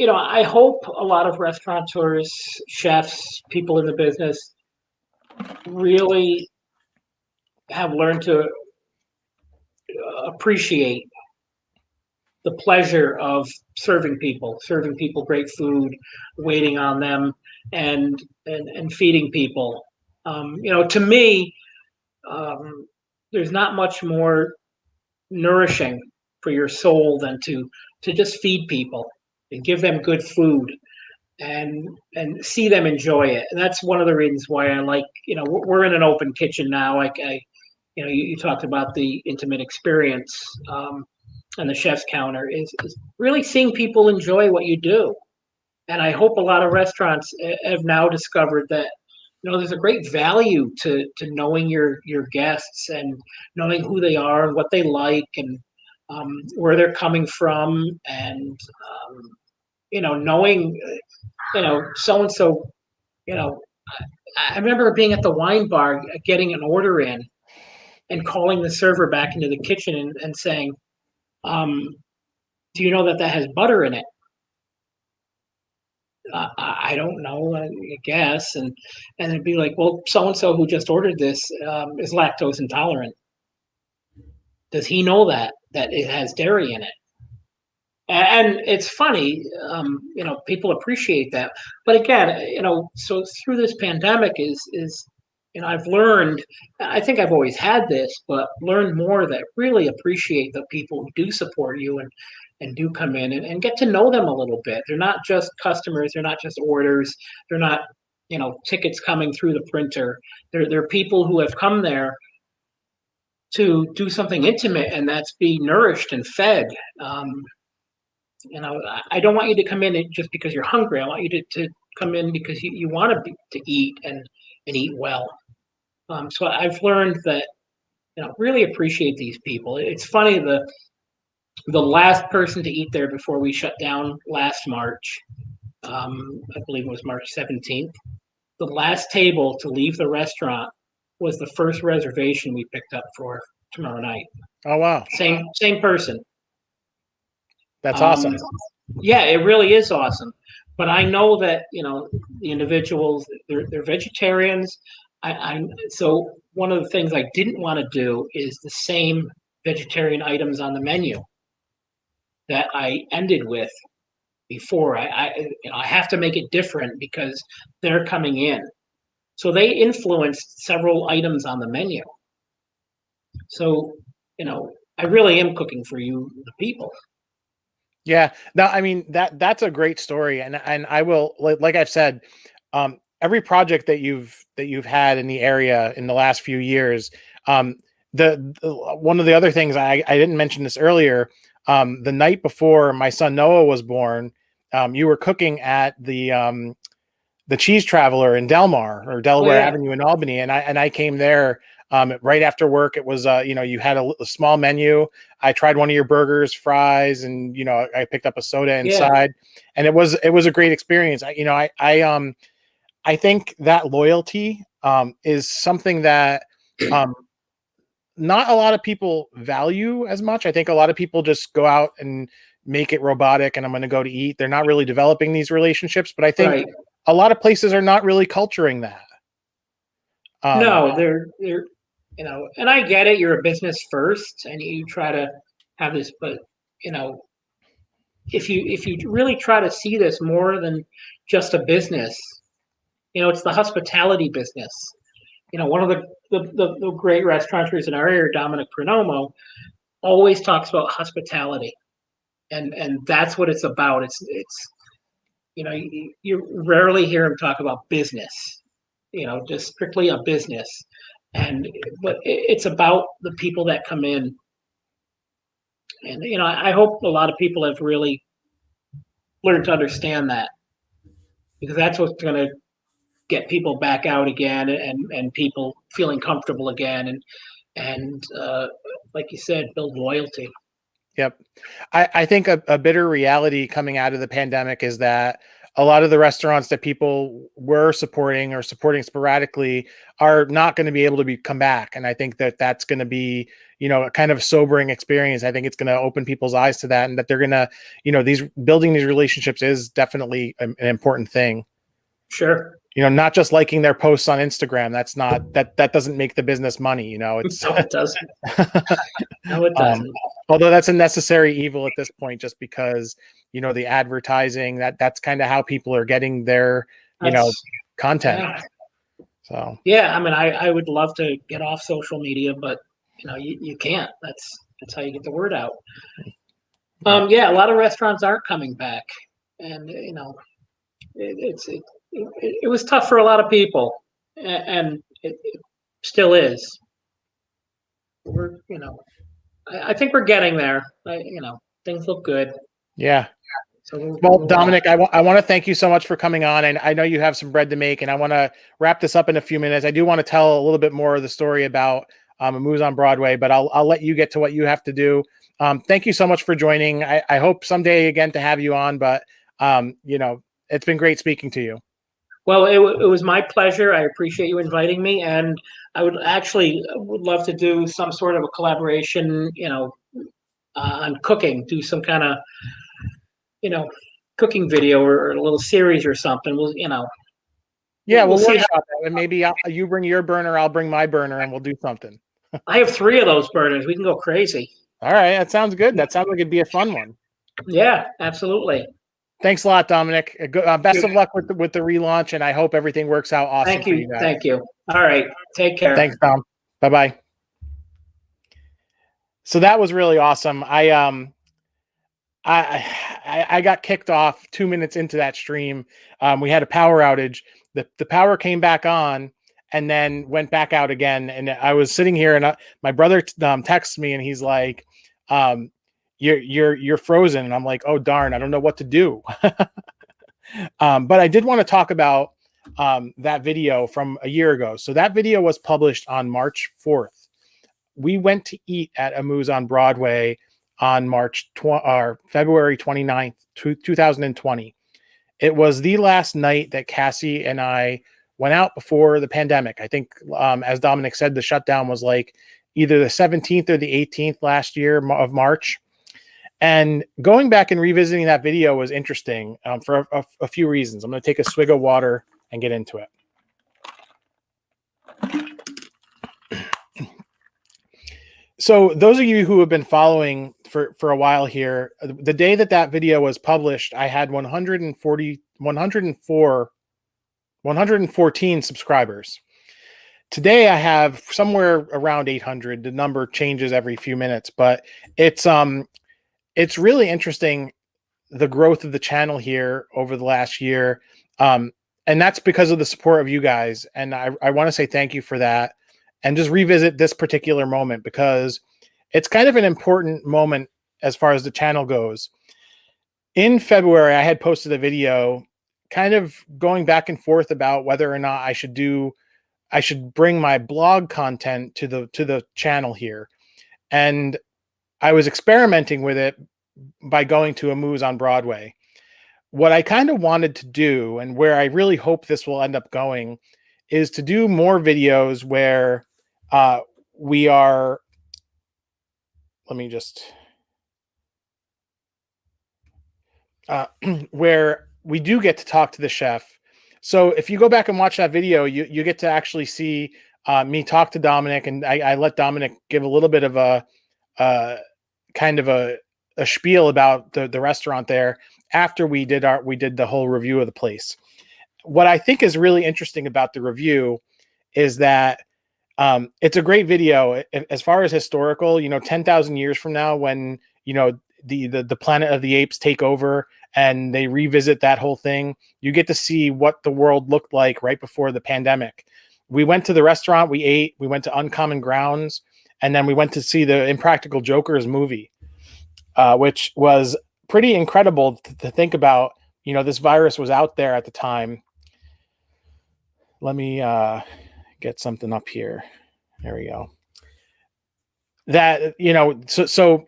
I hope a lot of restaurateurs, chefs, people in the business really have learned to appreciate the pleasure of serving people great food, waiting on them, and feeding people. To me, there's not much more nourishing for your soul than to just feed people and give them good food and see them enjoy it. And that's one of the reasons why I like, we're in an open kitchen now. Like you talked about the intimate experience, and the chef's counter is really seeing people enjoy what you do. And I hope a lot of restaurants have now discovered that there's a great value to knowing your guests and knowing who they are and what they like and where they're coming from and knowing so and so. I remember being at the wine bar, getting an order in, and calling the server back into the kitchen and saying, "Do you know that has butter in it?" I don't know, I guess, and it'd be like, well, so and so who just ordered this is lactose intolerant. Does he know that it has dairy in it? And it's funny, people appreciate that, but again, so through this pandemic is I've learned. I think I've always had this, but learned more that really appreciate the people who do support you and do come in and get to know them a little bit. They're not just customers. They're not just orders. They're not, tickets coming through the printer. They're people who have come there to do something intimate, and that's be nourished and fed. I don't want you to come in just because you're hungry. I want you to come in because you want to eat and eat well. So I've learned that, really appreciate these people. It's funny, the last person to eat there before we shut down last March, I believe it was March 17th, the last table to leave the restaurant was the first reservation we picked up for tomorrow night. Oh, wow. Same person. That's awesome. Yeah, it really is awesome. But I know that, the individuals, they're vegetarians. So one of the things I didn't want to do is the same vegetarian items on the menu that I ended with before. I have to make it different because they're coming in. So they influenced several items on the menu. So, I really am cooking for you, the people. Yeah, no, I mean that's a great story, and I will like I've said, every project that you've had in the area in the last few years, the one of the other things I didn't mention this earlier, the night before my son Noah was born, you were cooking at the the Cheese Traveler in Delmar or Delaware yeah. Avenue in Albany, and I came there right after work. It was you had a small menu. I tried one of your burgers, fries, and I picked up a soda Yeah. inside, and it was a great experience. I think that loyalty is something that um, not a lot of people value as much. I think a lot of people just go out and make it robotic and I'm going to go to eat. They're not really developing these relationships, but I think Right. a lot of places are not really culturing that. No, they're and I get it. You're a business first, and you try to have this, but you know, if you really try to see this more than just a business, it's the hospitality business. One of the great restaurateurs in our area, Dominic Colose, always talks about hospitality, and that's what it's about. It's you rarely hear him talk about business, just strictly a business, but it's about the people that come in, and I hope a lot of people have really learned to understand that, because that's what's going to get people back out again, and people feeling comfortable again, and like you said, build loyalty. Yep. I think a bitter reality coming out of the pandemic is that a lot of the restaurants that people were supporting or supporting sporadically are not going to be able to come back. And I think that that's going to be, a kind of sobering experience. I think it's going to open people's eyes to that, and that they're going to, building these relationships is definitely an important thing. Sure. Not just liking their posts on Instagram. That's not, that doesn't make the business money. It's No, it doesn't. No, it doesn't. Although that's a necessary evil at this point, just because, the advertising, that's kind of how people are getting their, content. Yeah. So, yeah, I mean, I would love to get off social media, but you can't. That's how you get the word out. Yeah, a lot of restaurants aren't coming back, and it was tough for a lot of people, and it still is. I think we're getting there. Things look good. yeah. So Well, Dominic, I want to thank you so much for coming on, and I know you have some bread to make, and I want to wrap this up in a few minutes. I do want to tell a little bit more of the story about Moose on Broadway, but I'll let you get to what you have to do. Thank you so much for joining. I hope someday again to have you on, but it's been great speaking to you. Well, it was my pleasure. I appreciate you inviting me, and I would love to do some sort of a collaboration, on cooking, do some kind of, cooking video or a little series or something. Yeah, we'll we'll see. workshop it, and maybe you bring your burner, I'll bring my burner, and we'll do something. I have 3 of those burners. We can go crazy. All right, that sounds good. That sounds like it'd be a fun one. Yeah, absolutely. Thanks a lot, Dominic. Best of luck with the relaunch, and I hope everything works out awesome. Thank you. Thank you. All right. Take care. Thanks, Dom. Bye-bye. So that was really awesome. I got kicked off 2 minutes into that stream. We had a power outage. The power came back on and then went back out again. And I was sitting here, and my brother texts me, and he's like, you're frozen. And I'm like, oh darn, I don't know what to do. But I did want to talk about that video from a year ago. So that video was published on March 4th. We went to eat at a Moose on Broadway on February 29th, 2020. It was the last night that Cassie and I went out before the pandemic. I think, as Dominic said, the shutdown was like either the 17th or the 18th last year of March. And going back and revisiting that video was interesting for a few reasons. I'm going to take a swig of water and get into it. So those of you who have been following for a while here, the day that video was published, I had 114 subscribers. Today I have somewhere around 800. The number changes every few minutes, but it's really interesting, the growth of the channel here over the last year. And that's because of the support of you guys. And I want to say thank you for that. And just revisit this particular moment, because it's kind of an important moment as far as the channel goes. In February, I had posted a video kind of going back and forth about whether or not I should bring my blog content to the channel here. And I was experimenting with it by going to a Moose on Broadway. What I kind of wanted to do, and where I really hope this will end up going, is to do more videos where we are, let me just, where we do get to talk to the chef. So if you go back and watch that video, you get to actually see me talk to Dominic, and I let Dominic give a little bit of a kind of a spiel about the restaurant there after we did the whole review of the place. What I think is really interesting about the review is that it's a great video as far as historical. 10,000 years from now, when the Planet of the Apes take over and they revisit that whole thing, you get to see what the world looked like right before the pandemic. We went to the restaurant, we ate, we went to Uncommon Grounds, and then we went to see the Impractical Jokers movie, which was pretty incredible to think about. This virus was out there at the time. Let me get something up here. There we go. That, so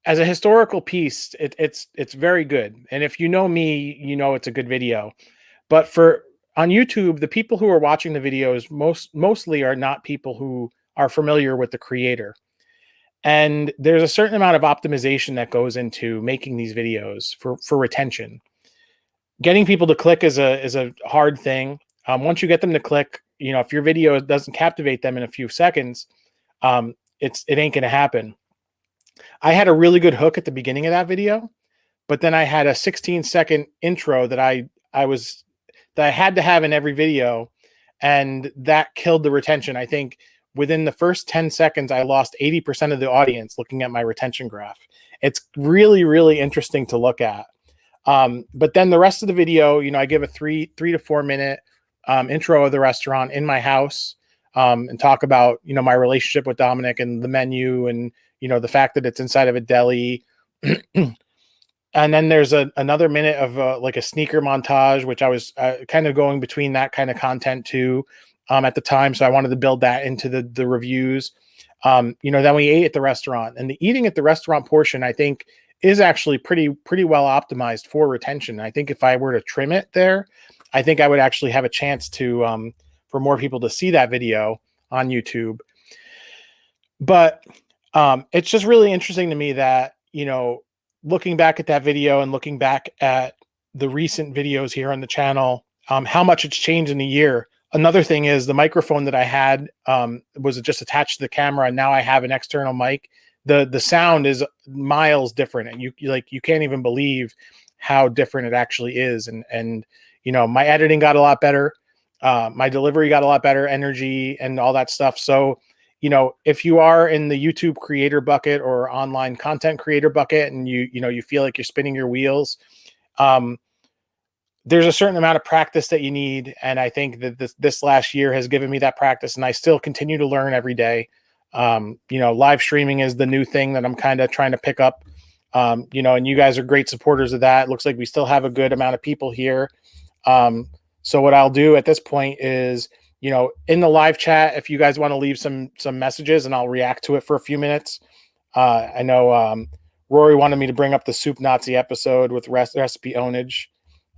as a historical piece, it's very good. And if you know me, it's a good video. But on YouTube, the people who are watching the videos mostly are not people who are familiar with the creator. And there's a certain amount of optimization that goes into making these videos for retention. Getting people to click is a hard thing. Once you get them to click, if your video doesn't captivate them in a few seconds, it ain't going to happen. I had a really good hook at the beginning of that video, but then I had a 16-second intro that I had to have in every video, and that killed the retention. I think within the first 10 seconds, I lost 80% of the audience looking at my retention graph. It's really, really interesting to look at. But then the rest of the video, I give a 3 to 4 minute intro of the restaurant in my house, and talk about, my relationship with Dominic and the menu, and, the fact that it's inside of a deli. And then there's another minute of like a sneaker montage, which I was kind of going between that kind of content too at the time. So I wanted to build that into the reviews. Then we ate at the restaurant, and the eating at the restaurant portion, I think, is actually pretty well optimized for retention. I think if I were to trim it there, I think I would actually have a chance to for more people to see that video on YouTube. But it's just really interesting to me that, looking back at that video and looking back at the recent videos here on the channel, how much it's changed in a year. Another thing is the microphone that I had was just attached to the camera, and now I have an external mic. The sound is miles different, and you can't even believe how different it actually is. And my editing got a lot better. My delivery got a lot better, energy and all that stuff. So, if you are in the YouTube creator bucket or online content creator bucket, and you feel like you're spinning your wheels, there's a certain amount of practice that you need. And I think that this last year has given me that practice, and I still continue to learn every day. Live streaming is the new thing that I'm kind of trying to pick up, and you guys are great supporters of that. It looks like we still have a good amount of people here. So what I'll do at this point is, in the live chat, if you guys want to leave some messages, and I'll react to it for a few minutes. I know Rory wanted me to bring up the Soup Nazi episode with recipe Outage.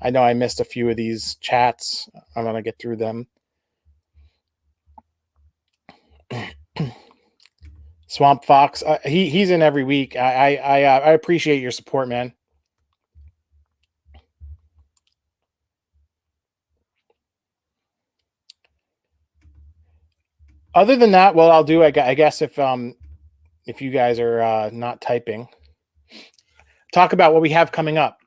I know I missed a few of these chats. I'm going to get through them. Swamp Fox, he's in every week. I appreciate your support, man. Other than that, what I'll do, I guess, if you guys are not typing, talk about what we have coming up.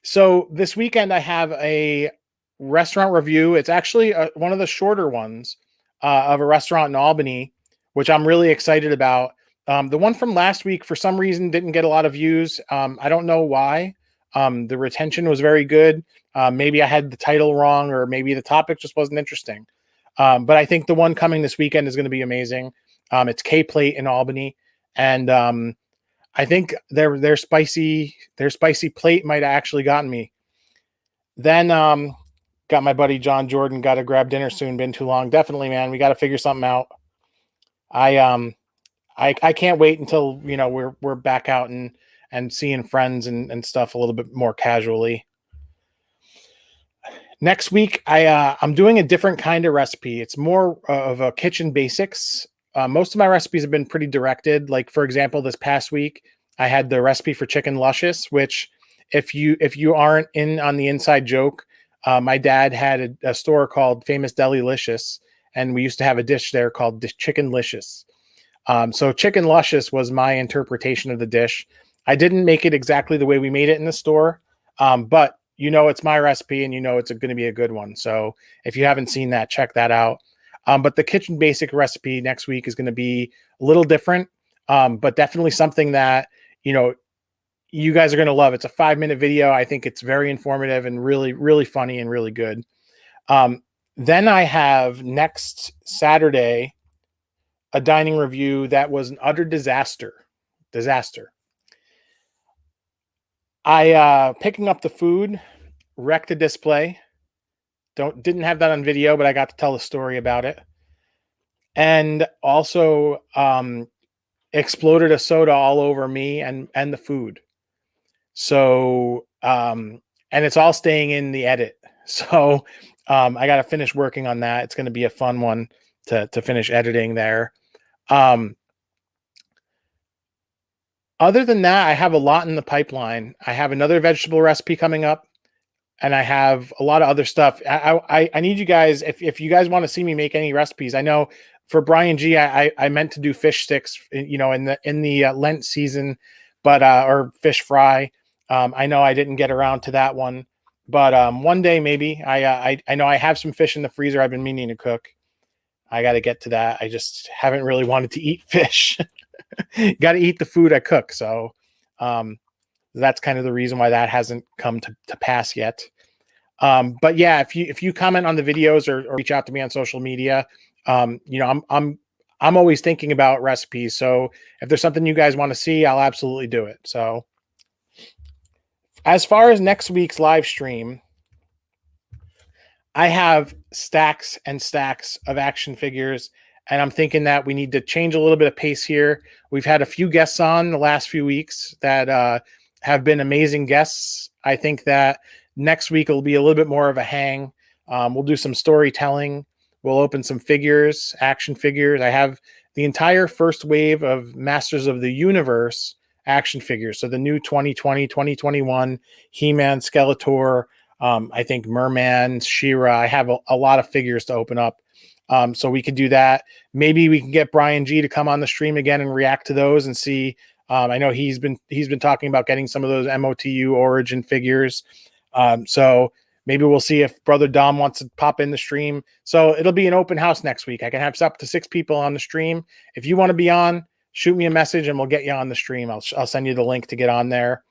So this weekend I have a restaurant review. It's actually one of the shorter ones of a restaurant in Albany, which I'm really excited about. The one from last week, for some reason, didn't get a lot of views. I don't know why. The retention was very good. Maybe I had the title wrong, or maybe the topic just wasn't interesting. But I think the one coming this weekend is going to be amazing. It's K-Plate in Albany, and I think their spicy plate might have actually gotten me. Then got my buddy John Jordan. Got to grab dinner soon. Been too long. Definitely, man. We got to figure something out. I can't wait until we're back out and seeing friends and stuff a little bit more casually. Next week, I'm doing a different kind of recipe. It's more of a kitchen basics. Most of my recipes have been pretty directed. Like, for example, this past week, I had the recipe for chicken luscious, which if you aren't in on the inside joke, my dad had a store called Famous Delilicious, and we used to have a dish there called Chicken Licious. So Chicken Luscious was my interpretation of the dish. I didn't make it exactly the way we made it in the store, but it's my recipe and it's going to be a good one. So if you haven't seen that, check that out. But the kitchen basic recipe next week is going to be a little different, but definitely something that, you guys are going to love. It's a 5-minute video. I think it's very informative and really, really funny and really good. Then I have next Saturday a dining review that was an utter disaster. I picking up the food, wrecked a display. Didn't have that on video, but I got to tell a story about it. And also exploded a soda all over me and the food. So and it's all staying in the edit. So I got to finish working on that. It's going to be a fun one to finish editing there. Other than that, I have a lot in the pipeline. I have another vegetable recipe coming up, and I have a lot of other stuff. I need you guys, if you guys want to see me make any recipes. I know for Brian G, I meant to do fish sticks, in the Lent season, but or fish fry. I know I didn't get around to that one, but one day maybe. I know I have some fish in the freezer I've been meaning to cook. I got to get to that. I just haven't really wanted to eat fish. Got to eat the food I cook. So that's kind of the reason why that hasn't come to pass yet. But yeah, if you comment on the videos or reach out to me on social media, I'm always thinking about recipes. So if there's something you guys want to see, I'll absolutely do it. So as far as next week's live stream, I have stacks and stacks of action figures, and I'm thinking that we need to change a little bit of pace here. We've had a few guests on the last few weeks that have been amazing guests. I think that next week will be a little bit more of a hang. We'll do some storytelling. We'll open some figures, action figures. I have the entire first wave of Masters of the Universe action figures. So the new 2020, 2021 He-Man, Skeletor, I think Merman, She-Ra. I have a lot of figures to open up. So we could do that. Maybe we can get Brian G to come on the stream again and react to those and see. I know he's been talking about getting some of those MOTU origin figures. So maybe we'll see if Brother Dom wants to pop in the stream. So it'll be an open house next week. I can have up to 6 people on the stream. If you want to be on, shoot me a message and we'll get you on the stream. I'll send you the link to get on there.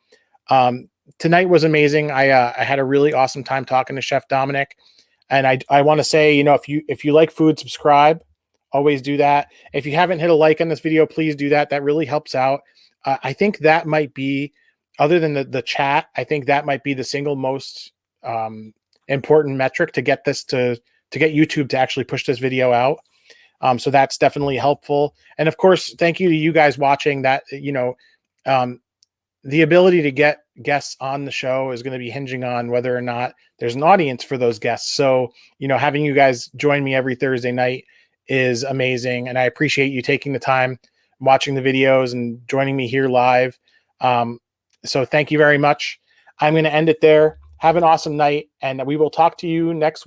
Tonight was amazing. I had a really awesome time talking to Chef Dominic, and I want to say, if you like food, subscribe. Always do that. If you haven't hit a like on this video, please do that. That really helps out. I think that might be, other than the chat, I think that might be the single most important metric to get this to get YouTube to actually push this video out. So that's definitely helpful. And of course, thank you to you guys watching. That the ability to get guests on the show is going to be hinging on whether or not there's an audience for those guests. So, having you guys join me every Thursday night is amazing. And I appreciate you taking the time, watching the videos and joining me here live. So thank you very much. I'm going to end it there. Have an awesome night, and we will talk to you next week.